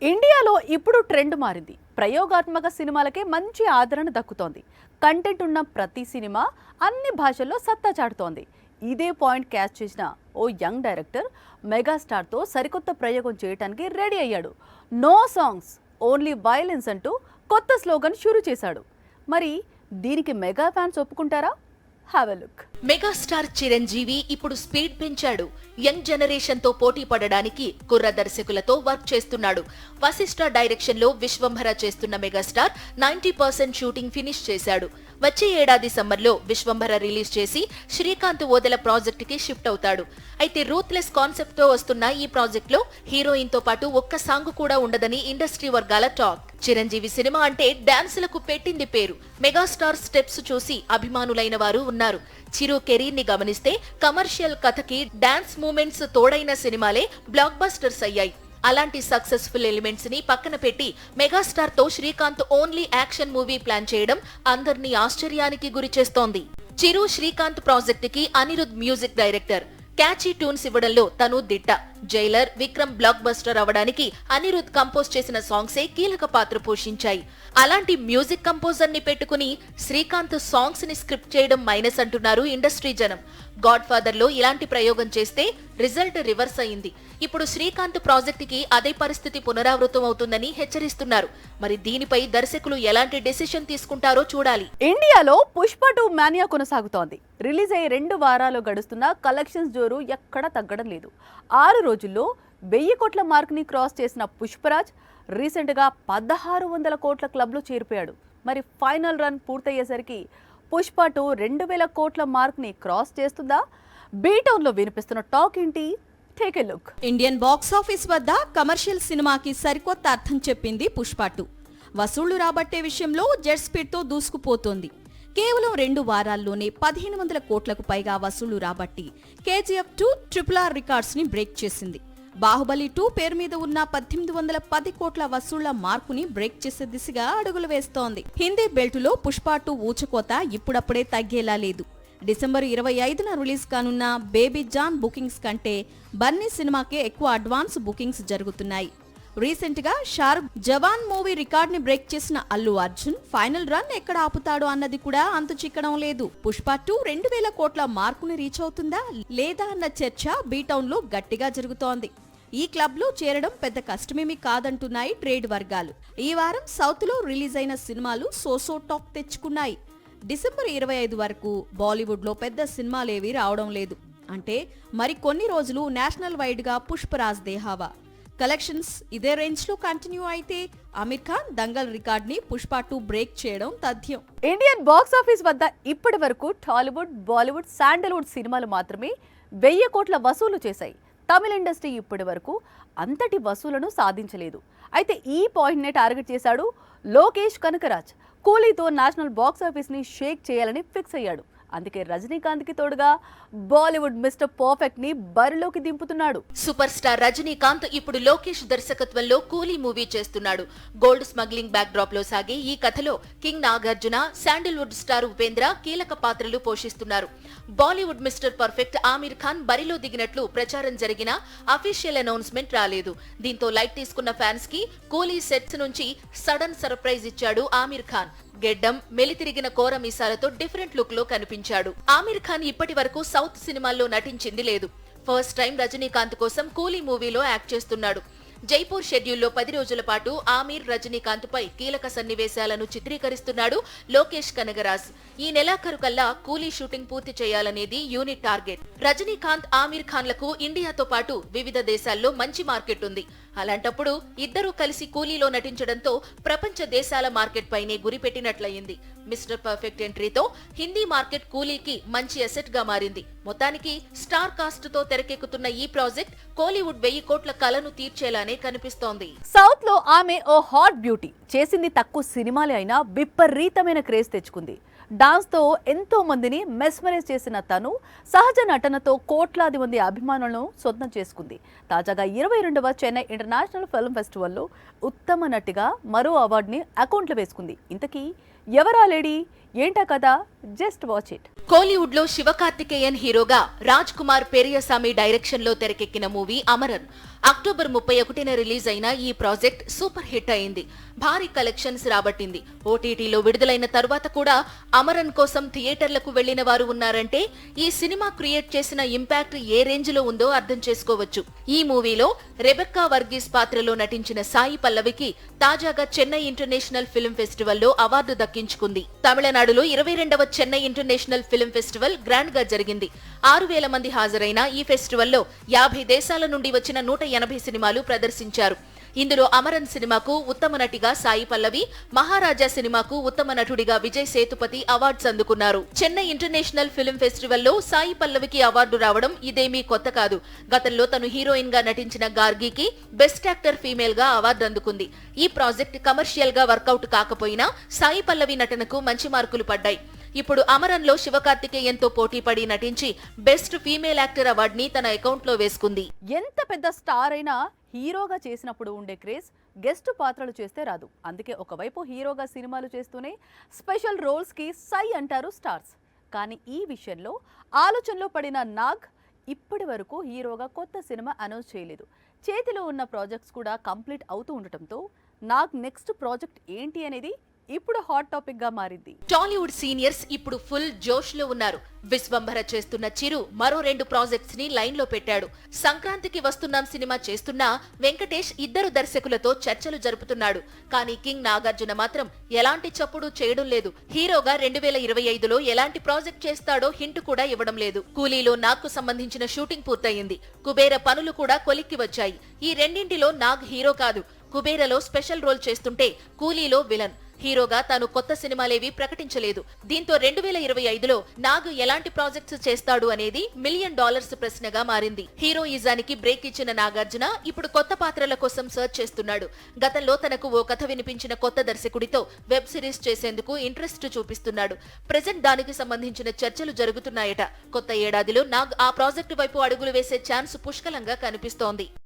ఇండియాలో ఇప్పుడు ట్రెండ్ మారింది. ప్రయోగాత్మక సినిమాలకే మంచి ఆదరణ దక్కుతోంది. కంటెంట్ ఉన్న ప్రతి సినిమా అన్ని భాషల్లో సత్తా చాటుతోంది. ఇదే పాయింట్ క్యాచ్ చేసిన ఓ యంగ్ డైరెక్టర్ మెగాస్టార్తో సరికొత్త ప్రయోగం చేయడానికి రెడీ అయ్యాడు. నో సాంగ్స్ ఓన్లీ వైలెన్స్ అంటూ కొత్త స్లోగన్ షురూ చేశాడు. మరి దీనికి మెగా ఫ్యాన్స్ ఒప్పుకుంటారా? Have a look. Megastar Chiranjeevi ఇప్పుడు స్పీడ్ పెంచాడు. యంగ్ జనరేషన్ తో పోటీ పడడానికి కుర్ర దర్శకులతో వర్క్ చేస్తున్నాడు. వశిష్ఠ డైరెక్షన్ లో విశ్వంభర చేస్తున్న మెగాస్టార్ 90% షూటింగ్ ఫినిష్ చేశాడు. వచ్చే ఏడాది సమ్మర్లో విశ్వంభర రిలీజ్ చేసి శ్రీకాంత్ ఓదెల ప్రాజెక్ట్ కి షిఫ్ట్ అవుతాడు. అయితే రూత్లెస్ కాన్సెప్ట్ తో వస్తున్న ఈ ప్రాజెక్ట్ లో హీరోయిన్ తో పాటు ఒక్క సాంగ్ కూడా ఉండదని ఇండస్ట్రీ వర్గాల టాక్. చిరంజీవి సినిమా అంటే డాన్సులకు పెట్టింది పేరు. మెగాస్టార్ స్టెప్స్ చూసి అభిమానులైన వారు ఉన్నారు. చిరు కెరీర్ ని గమనిస్తే కమర్షియల్ కథకి డాన్స్ మూమెంట్స్ తోడైన సినిమాలే బ్లాక్ బస్టర్స్ అయ్యాయి. అలాంటి సక్సెస్ఫుల్ ఎలిమెంట్స్ ని పక్కన పెట్టి మెగాస్టార్ తో Srikanth only action movie plan చేయడం అందర్నీ ఆశ్చర్యానికి గురి చేస్తోంది. చిరు శ్రీకాంత్ ప్రాజెక్ట్ కి Anirudh music director. Catchy tunes ఇవ్వడంలో తను దిట్ట. జైలర్, విక్రమ్ బ్లాక్ బస్టర్ అవడానికి అనిరుద్ కంపోజ్ చేసిన సాంగ్సే కీలక పాత్ర పోషించాయి. అలాంటి మ్యూజిక్ కంపోజర్ ని పెట్టుకుని శ్రీకాంత్ సాంగ్స్ ని స్క్రిప్ట్ చేయడం మైనస్ అంటున్నారు ఇండస్ట్రీ జనం. గాడ్ ఫాదర్ లో ఇలాంటి ప్రయోగం చేస్తే రిజల్ట్ రివర్స్ అయింది. ఇప్పుడు శ్రీకాంత్ ప్రాజెక్ట్ కి అదే పరిస్థితి పునరావృతం అవుతుందని హెచ్చరిస్తున్నారు. మరి దీనిపై దర్శకులు ఎలాంటి డెసిషన్ తీసుకుంటారో చూడాలి. ఇండియాలో పుష్ప 2 మానియా కొనసాగుతోంది. రిలీజ్ అయ్యే 2 వారాలు గడుస్తున్న కలెక్షన్స్ జోరు ఎక్కడా తగ్గడం లేదు. 6 రోజుల్లో 1000 కోట్ల మార్క్ ని క్రాస్ చేసిన పుష్పరాజ్ రీసెంట్ గా 1600 కోట్ల క్లబ్ లో చేరిపోయాడు. మరి ఫైనల్ రన్ పూర్తయ్యేసరికి పుష్ప 2 2000 కోట్ల మార్క్ ని క్రాస్ చేస్తుందా? బీటౌన్ లో వినిపిస్తున్న టాక్ ఏంటి? Take a look. Indian box office వద్ద కమర్షియల్ సినిమాకి సరికొత్త అర్థం చెప్పింది పుష్ప 2. వసూళ్లు రాబట్టే విషయంలో జెట్ స్పీడ్ తో దూసుకుపోతోంది. కేవలం 2 వారాల్లోనే 1500 కోట్లకు పైగా వసూళ్లు రాబట్టి KGF 2 RRR రికార్డ్స్ ని బ్రేక్ చేసింది. బాహుబలి 2 పేరు మీద ఉన్న 1810 కోట్ల వసూళ్ల మార్కుని బ్రేక్ చేసే దిశగా అడుగులు వేస్తోంది. హిందీ బెల్టులో పుష్ప 2 ఊచకోత ఇప్పుడప్పుడే తగ్గేలా లేదు. డిసెంబర్ 25న రిలీజ్ కానున్న బేబీ జాన్ బుకింగ్స్ కంటే బన్నీ సినిమాకే ఎక్కువ అడ్వాన్స్ బుకింగ్స్ జరుగుతున్నాయి. రీసెంట్ గా షారుఖ్ జవాన్ మూవీ రికార్డ్ ని బ్రేక్ చేసిన అల్లు అర్జున్ ఫైనల్ రన్ ఎక్కడ ఆపుతాడో అన్నది కూడా అంతు చిక్కడం లేదు. పుష్ప 2 2000 కోట్ల మార్కుని రీచ్ అవుతుందా లేదా అన్న చర్చ బీటౌన్ లో గట్టిగా జరుగుతోంది. ఈ క్లబ్ లో చేరడం పెద్ద కష్టమేమీ కాదంటున్నాయి ట్రేడ్ వర్గాలు. ఈ వారం సౌత్ లో రిలీజ్ అయిన సినిమాలు సోసో టాక్ తెచ్చుకున్నాయి. డిసెంబర్ 25 వరకు బాలీవుడ్ లో పెద్ద సినిమాలేవీ రావడం లేదు. అంటే మరి కొన్ని రోజులు నేషనల్ వైడ్ గా పుష్పరాజ్ దేహావా. కలెక్షన్స్ ఇదే రేంజ్ లో కంటిన్యూ అయితే అమీర్ ఖాన్ దంగల్ రికార్డ్ ని పుష్ప 2 బ్రేక్ చేయడం తథ్యం. ఇండియన్ బాక్స్ ఆఫీస్ వద్ద ఇప్పటి వరకు టాలీవుడ్, బాలీవుడ్, శాండల్వుడ్ సినిమాలు మాత్రమే 1000 కోట్ల వసూలు చేశాయి. తమిళ ఇండస్ట్రీ ఇప్పటి వరకు అంతటి వసూలను సాధించలేదు. అయితే ఈ పాయింట్ నే టార్గెట్ చేశాడు లోకేష్ కనకరాజ్. కూలీతో నేషనల్ బాక్స్ ఆఫీస్ ని షేక్ చేయాలని ఫిక్స్ అయ్యాడు. అందుకే రజనీకాంత్ కి తోడుగా బాలీవుడ్ మిస్టర్ పర్ఫెక్ట్ ని బరిలోకి దింపుతున్నాడు. సూపర్ స్టార్ రజనీకాంత్ ఇప్పుడు లోకేష్ దర్శకత్వంలో కూలీ మూవీ చేస్తున్నాడు. గోల్డ్ స్మగ్లింగ్ బ్యాక్ డ్రాప్ లో సాగే ఈ కథలో king Nagarjuna, sandalwood star Upendra కీలక పాత్రలు పోషిస్తున్నారు. బాలీవుడ్ మిస్టర్ పర్ఫెక్ట్ ఆమీర్ ఖాన్ బరిలో దిగినట్లు ప్రచారం జరిగినా అఫీషియల్ అనౌన్స్మెంట్ రాలేదు. దీంతో లైట్ తీసుకున్న ఫ్యాన్స్ కి కూలీ సెట్స్ నుంచి సడన్ సర్ప్రైజ్ ఇచ్చాడు ఆమీర్ ఖాన్. గెడ్డం, మెలితిరిగిన కోర మీసాలతో డిఫరెంట్ లుక్ లో కనిపించాడు. ఆమీర్ ఖాన్ ఇప్పటి వరకు సౌత్ సినిమాల్లో నటించింది లేదు. ఫస్ట్ టైం రజనీకాంత్ కోసం కూలీ మూవీలో యాక్ట్ చేస్తున్నాడు. జైపూర్ షెడ్యూల్లో 10 రోజుల పాటు ఆమీర్, రజనీకాంత్ పై కీలక సన్నివేశాలను చిత్రీకరిస్తున్నాడు లోకేష్ కనగరాజ్. ఈ నెలాఖరు కల్లా కూలీ షూటింగ్ పూర్తి చేయాలనేది యూనిట్ టార్గెట్. రజనీకాంత్, ఆమీర్ ఖాన్లకు ఇండియాతో పాటు వివిధ దేశాల్లో మంచి మార్కెట్ ఉంది. అలాంటప్పుడు ఇద్దరూ కలిసి కూలీలో నటించడంతో ప్రపంచ దేశాల మార్కెట్ పైనే గురిపెట్టినట్లయింది. మిస్టర్ పర్ఫెక్ట్ ఎంట్రీతో హిందీ మార్కెట్ కూలీకి మంచి అసెట్ గా మారింది. మొత్తానికి స్టార్ కాస్ట్ తో తెరకెక్కుతున్న ఈ ప్రాజెక్ట్ కోలీవుడ్ 1000 కోట్ల కలను తీర్చేలానే కనిపిస్తోంది. సౌత్ లో ఆమె ఓ హాట్ బ్యూటీ. చేసింది తక్కువ సినిమాలే అయినా విపరీతమైన క్రేజ్ తెచ్చుకుంది. డాన్స్ తో ఎంతో మందిని మెస్మరైజ్ చేసిన తను సహజ నటనతో కోట్లాది మంది అభిమానులను సొంతం చేసుకుంది. తాజాగా 22వ చెన్నై ఇంటర్నేషనల్ ఫిల్మ్ ఫెస్టివల్లో ఉత్తమ నటిగా మరో అవార్డుని అకౌంట్లో వేసుకుంది. ఇంతకీ ఎవరా లేడీ, ఏంటా కదా, జస్ట్ వాచ్ ఇట్. కోలీవుడ్ లో శివకార్తికేయన్ హీరోగా రాజ్ కుమార్ పెరియసామి డైరెక్షన్ లో తెరకెక్కిన మూవీ అమరన్. అక్టోబర్ 31న రిలీజ్ అయిన ఈ ప్రాజెక్ట్ సూపర్ హిట్ అయింది. భారీ కలెక్షన్స్ రాబట్టింది. ఓటీటీలో విడుదలైన తర్వాత కూడా అమరన్ కోసం థియేటర్లకు వెళ్లిన వారు ఉన్నారంటే ఈ సినిమా క్రియేట్ చేసిన ఇంపాక్ట్ ఏ రేంజ్ లో ఉందో అర్థం చేసుకోవచ్చు. ఈ మూవీలో రెబెక్కా వర్గీస్ పాత్రలో నటించిన సాయి పల్లవికి తాజాగా చెన్నై ఇంటర్నేషనల్ ఫిల్మ్ ఫెస్టివల్ లో అవార్డు దక్కించుకుంది. తమిళనాడులో 22వ Chennai international film festival grand గా జరిగింది. 6,000 మంది హాజరైన ఈ ఫెస్టివల్లో 50 దేశాల నుండి వచ్చిన 180 సినిమాలు ప్రదర్శించారు. ఇందులో అమరన్ సినిమాకు ఉత్తమ నటిగా సాయి పల్లవి, మహారాజా సినిమాకు ఉత్తమ నటుడిగా విజయ్ సేతుపతి అవార్డ్స్ అందుకున్నారు. చెన్నై ఇంటర్నేషనల్ ఫిల్మ్ ఫెస్టివల్లో సాయి పల్లవికి అవార్డు రావడం ఇదేమీ కొత్త కాదు. గతంలో తను హీరోయిన్ గా నటించిన గార్గీకి బెస్ట్ యాక్టర్ ఫీమేల్ గా అవార్డు అందుకుంది. ఈ ప్రాజెక్ట్ కమర్షియల్ గా వర్కౌట్ కాకపోయినా సాయి పల్లవి నటనకు మంచి మార్కులు పడ్డాయి. ఇప్పుడు అమరన్ లో శివకార్తికేయన్ తో పోటీపడి నటించి బెస్ట్ ఫీమేల్ యాక్టర్ అవార్డ్ ని తన అకౌంట్ లో వేసుకుంది. ఎంత పెద్ద స్టార్ అయినా హీరోగా చేసినప్పుడు ఉండే క్రేజ్ గెస్ట్ పాత్రలు చేస్తే రాదు. అందుకే ఒకవైపు హీరోగా సినిమాలు చేస్తూనే స్పెషల్ రోల్స్ కి సై అంటారు స్టార్స్. కానీ ఈ విషయంలో ఆలోచనలో పడిన నాగ్ ఇప్పటి వరకు హీరోగా కొత్త సినిమా అనౌన్స్ చేయలేదు. చేతిలో ఉన్న ప్రాజెక్ట్స్ కూడా కంప్లీట్ అవుతూ ఉండటంతో నాగ్ నెక్స్ట్ ప్రాజెక్ట్ ఏంటి అనేది ఇప్పుడు హాట్ టాపిక్ గా మారింది. టాలీవుడ్ సీనియర్స్ ఇప్పుడు ఫుల్ జోష్ లో ఉన్నారు. విశ్వంభర చేస్తున్న చిరు మరో 2 ప్రాజెక్ట్స్ ని లైన్ లో పెట్టాడు. సంక్రాంతికి వస్తున్నాం సినిమా చేస్తున్నా వెంకటేష్ ఇద్దరు దర్శకులతో చర్చలు జరుపుతున్నాడు. కానీ కింగ్ నాగార్జున మాత్రం ఎలాంటి చప్పుడు చేయడం లేదు. హీరోగా 2025లో ఎలాంటి ప్రాజెక్ట్ చేస్తాడో హింట్ కూడా ఇవ్వడం లేదు. కూలీలో నాగ్ కు సంబంధించిన షూటింగ్ పూర్తయింది. కుబేర పనులు కూడా కొలిక్కి వచ్చాయి. ఈ రెండింటిలో నాగ్ హీరో కాదు. కుబేరలో స్పెషల్ రోల్ చేస్తుంటే కూలీలో విలన్. హీరోగా తాను కొత్త సినిమాలేవి ప్రకటించలేదు. దీంతో 2025లో నాగ్ ఎలాంటి ప్రాజెక్ట్స్ చేస్తాడు అనేది $1 మిలియన్ ప్రశ్నగా మారింది. హీరోయిజానికి బ్రేక్ ఇచ్చిన నాగార్జున ఇప్పుడు కొత్త పాత్రల కోసం సర్చ్ చేస్తున్నాడు. గతంలో తనకు ఓ కథ వినిపించిన కొత్త దర్శకుడితో వెబ్ సిరీస్ చేసేందుకు ఇంట్రెస్ట్ చూపిస్తున్నాడు. ప్రెజెంట్ దానికి సంబంధించిన చర్చలు జరుగుతున్నాయట. కొత్త ఏడాదిలో నాగ్ ఆ ప్రాజెక్టు వైపు అడుగులు వేసే ఛాన్స్ పుష్కలంగా కనిపిస్తోంది.